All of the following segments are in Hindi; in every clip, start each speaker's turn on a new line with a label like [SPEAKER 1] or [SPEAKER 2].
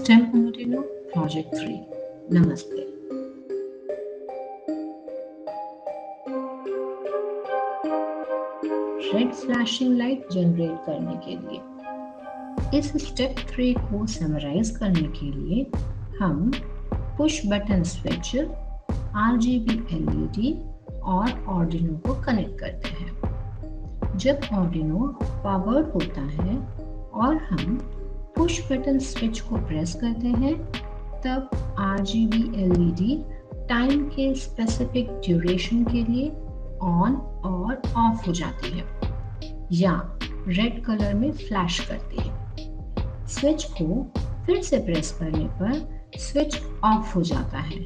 [SPEAKER 1] STEM Arduino Project 3। नमस्ते। रेड फ्लैशिंग लाइट जनरेट करने के लिए इस स्टेप 3 को समराइज करने के लिए हम push button switch, RGB LED और Arduino को कनेक्ट करते हैं। जब Arduino पावर्ड होता है और हम पुश बटन स्विच को प्रेस करते हैं, तब RGB LED टाइम के स्पेसिफिक ड्यूरेशन के लिए ऑन और ऑफ हो जाती है या रेड कलर में फ्लैश करती है। स्विच को फिर से प्रेस करने पर स्विच ऑफ हो जाता है।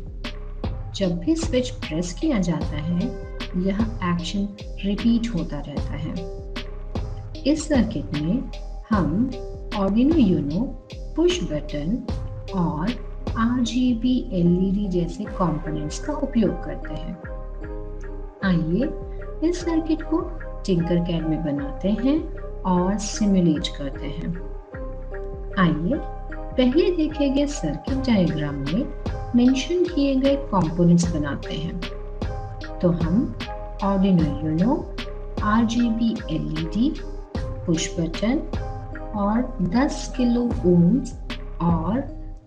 [SPEAKER 1] जब भी स्विच प्रेस किया जाता है, यह एक्शन रिपीट होता रहता है। इस सर्किट में हम Arduino Uno, पुश बटन और RGB LED जैसे कंपोनेंट्स का उपयोग करते हैं। आइए इस सर्किट को टिंकरकैड में बनाते हैं और सिमुलेट करते हैं। आइए पहले देखे गए सर्किट डायग्राम में मेंशन किए गए कंपोनेंट्स बनाते हैं। तो हम Arduino Uno, RGB LED, push button और 10 किलो ओम्स और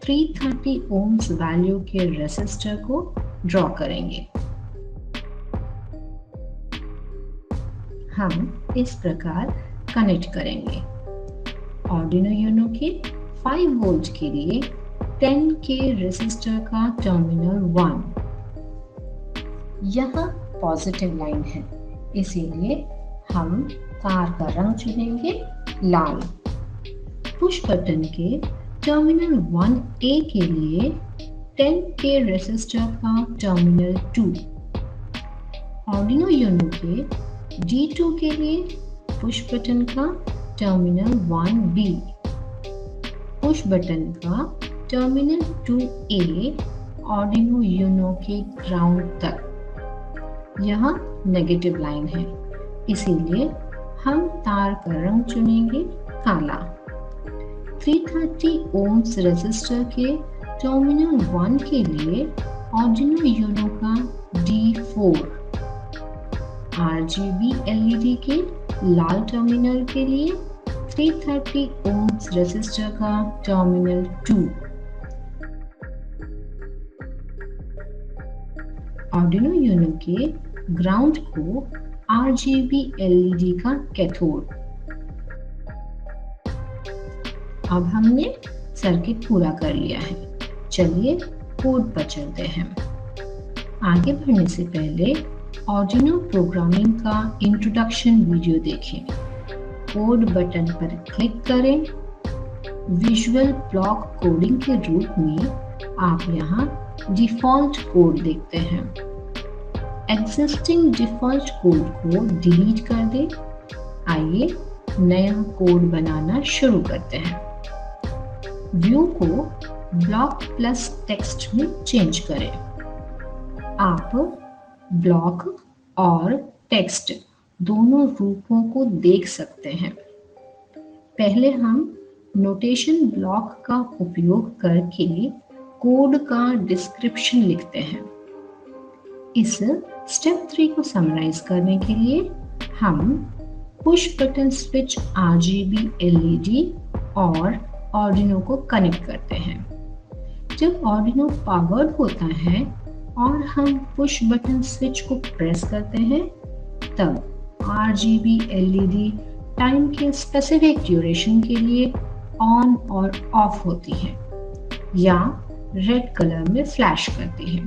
[SPEAKER 1] 330 ओम्स वैल्यू के रेसिस्टर को ड्रॉ करेंगे। हम इस प्रकार कनेक्ट करेंगे। Arduino Uno के 5 वोल्ट के लिए 10 के रेसिस्टर का टर्मिनल 1 यहाँ पॉजिटिव लाइन है, इसीलिए हम तार का रंग चुनेंगे लाल। पुश बटन के टर्मिनल 1A के लिए 10 के रेसिस्टर का टर्मिनल 2। Arduino Uno के D2 के लिए पुश बटन का टर्मिनल 1B, पुश बटन का टर्मिनल 2A Arduino Uno के ग्राउंड तक। यहाँ नेगेटिव लाइन है, इसीलिए हम तार का रंग चुनेंगे काला। 330 ओम्स रेसिस्टर के टर्मिनल 1 के लिए Arduino Uno का D4, RGB LED के लाल टर्मिनल के लिए 330 ओम्स रेसिस्टर का टर्मिनल 2। Arduino Uno के ग्राउंड को RGB LED का कैथोड। अब हमने सर्किट पूरा कर लिया है। चलिए कोड पर चलते हैं। आगे बढ़ने से पहले Arduino प्रोग्रामिंग का इंट्रोडक्शन वीडियो देखें। कोड बटन पर क्लिक करें। विजुअल ब्लॉक कोडिंग के रूप में आप यहाँ डिफ़ॉल्ट कोड देखते हैं। एग्जिस्टिंग डिफ़ॉल्ट कोड को डिलीट कर दें। आइए नया कोड बनाना शुरू करते हैं। व्यू को ब्लॉक प्लस टेक्स्ट में चेंज करें। आप ब्लॉक और टेक्स्ट दोनों रूपों को देख सकते हैं। पहले हम नोटेशन ब्लॉक का उपयोग करके कोड का डिस्क्रिप्शन लिखते हैं। इस स्टेप 3 को समराइज करने के लिए हम push button switch, RGB LED और Arduino को कनेक्ट करते हैं। जब Arduino पावर्ड होता है और हम पुश बटन स्विच को प्रेस करते हैं, तब RGB LED टाइम के स्पेसिफिक ड्यूरेशन के लिए ऑन और ऑफ होती है या रेड कलर में फ्लैश करती है।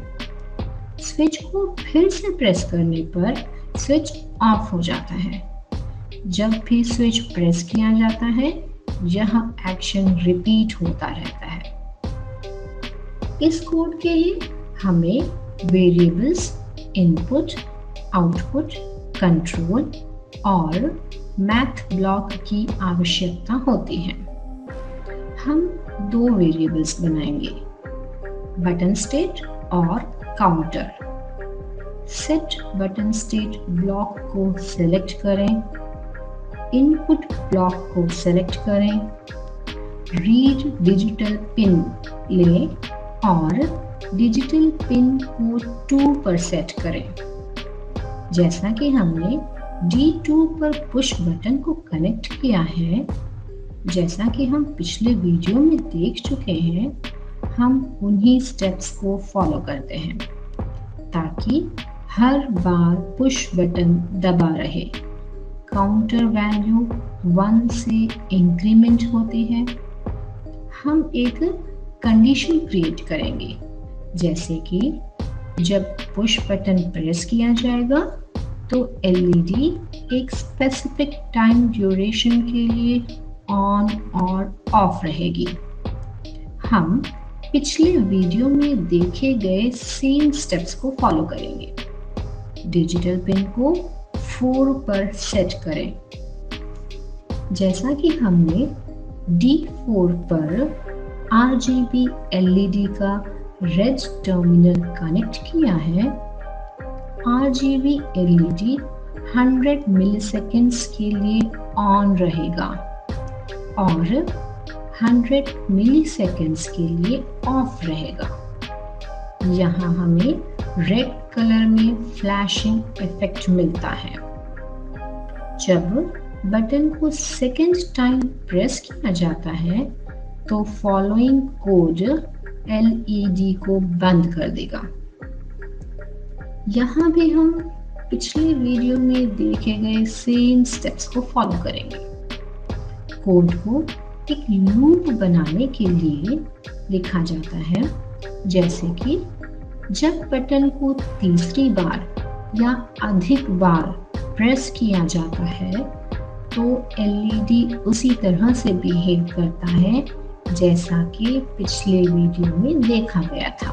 [SPEAKER 1] स्विच को फिर से प्रेस करने पर स्विच ऑफ हो जाता है। जब भी स्विच प्रेस किया जाता है, यह एक्शन रिपीट होता रहता है। इस कोड के लिए हमें वेरिएबल्स इनपुट, आउटपुट, कंट्रोल और मैथ ब्लॉक की आवश्यकता होती है। हम 2 वेरिएबल्स बनाएंगे, बटन स्टेट और counter. Set button state block को सिलेक्ट करें, इनपुट ब्लॉक को सिलेक्ट करें, रीड डिजिटल पिन लें और डिजिटल पिन को 2 पर सेट करें। जैसा कि हमने D2 पर पुश बटन को कनेक्ट किया है, जैसा कि हम पिछले वीडियो में देख चुके हैं, हम उन्हीं स्टेप्स को फॉलो करते हैं ताकि हर बार पुश बटन दबा रहे। काउंटर वैल्यू 1 से इंक्रीमेंट होती है। हम एक कंडीशन क्रिएट करेंगे, जैसे कि जब पुश बटन प्रेस किया जाएगा तो एलईडी एक स्पेसिफिक टाइम ड्यूरेशन के लिए ऑन और ऑफ रहेगी। हम पिछले वीडियो में देखे गए सेम स्टेप्स को फॉलो करेंगे। डिजिटल पिन को 4 पर सेट करें। जैसा कि हमने D4 पर RGB LED का रेड टर्मिनल कनेक्ट किया है, RGB LED 100 मिलीसेकेंड्स के लिए ऑन रहेगा और 100 मिलीसेकेंड्स के लिए ऑफ रहेगा। यहाँ हमें रेड कलर में फ्लैशिंग इफेक्ट मिलता है। जब बटन को सेकेंड टाइम प्रेस किया जाता है तो फॉलोइंग कोड LED को बंद कर देगा। यहाँ भी हम पिछले वीडियो में देखे गए सेम स्टेप्स को फॉलो करेंगे। कोड को एक लूप बनाने के लिए लिखा जाता है, जैसे कि जब बटन को तीसरी बार या अधिक बार प्रेस किया जाता है तो LED उसी तरह से बिहेव करता है जैसा कि पिछले वीडियो में देखा गया था।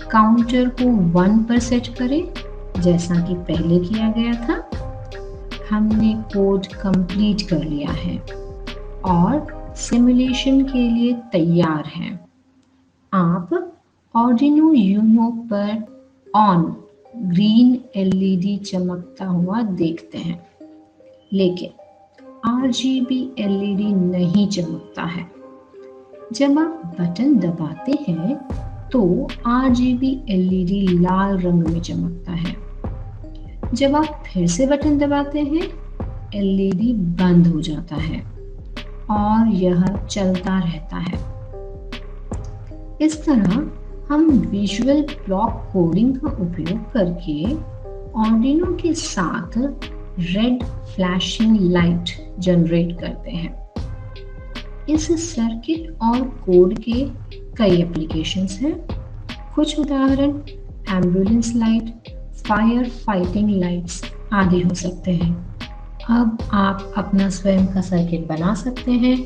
[SPEAKER 1] काउंटर को 1 पर सेट करें, जैसा कि पहले किया गया था। हमने कोड कंप्लीट कर लिया है और सिमुलेशन के लिए तैयार हैं। आप आर्डिनो यूनो पर ऑन ग्रीन LED चमकता हुआ देखते हैं, लेकिन RGB LED नहीं चमकता है। जब आप बटन दबाते हैं तो RGB LED लाल रंग में चमकता है। जब आप फिर से बटन दबाते हैं, LED बंद हो जाता है और यह चलता रहता है। इस तरह हम विजुअल ब्लॉक कोडिंग का उपयोग करके आर्डिनो के साथ रेड फ्लैशिंग लाइट जनरेट करते हैं। इस सर्किट और कोड के कई एप्लीकेशंस हैं। कुछ उदाहरण ambulance light, fire fighting lights आदि हो सकते हैं। अब आप अपना स्वयं का सर्किट बना सकते हैं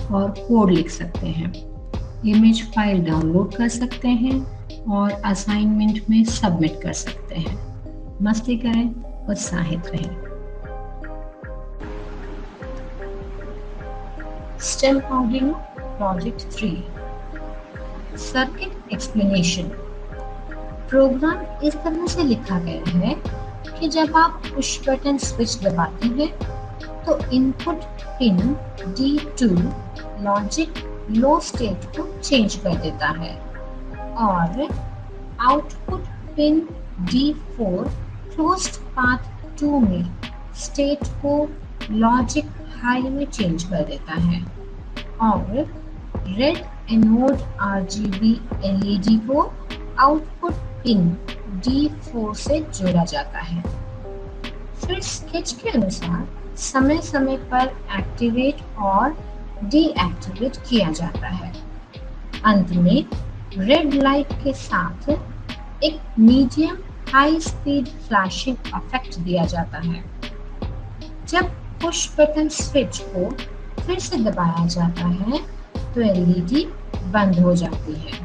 [SPEAKER 1] और कोड लिख सकते हैं, इमेज फाइल डाउनलोड कर सकते हैं और असाइनमेंट में सबमिट कर सकते हैं। मस्ती करें, उत्साहित रहें। STEM Arduino Project 3 circuit explanation. Program इस तरह से लिखा गया है कि जब आप पुश बटन स्विच दबाते हैं तो input pin D2 logic low state को चेंज कर देता है और output pin D4 closed path 2 में स्टेट को लॉजिक हाई में चेंज कर देता है और रेड एनोड RGB LED को आउटपुट पिन D4 से जोड़ा जाता है। फिर स्केच के अनुसार समय समय पर एक्टिवेट और डीएक्टिवेट किया जाता है। अंत में रेड लाइट के साथ एक medium high speed flashing effect दिया जाता है। जब पुश बटन स्विच को फिर से दबाया जाता है तो LED बंद हो जाती है।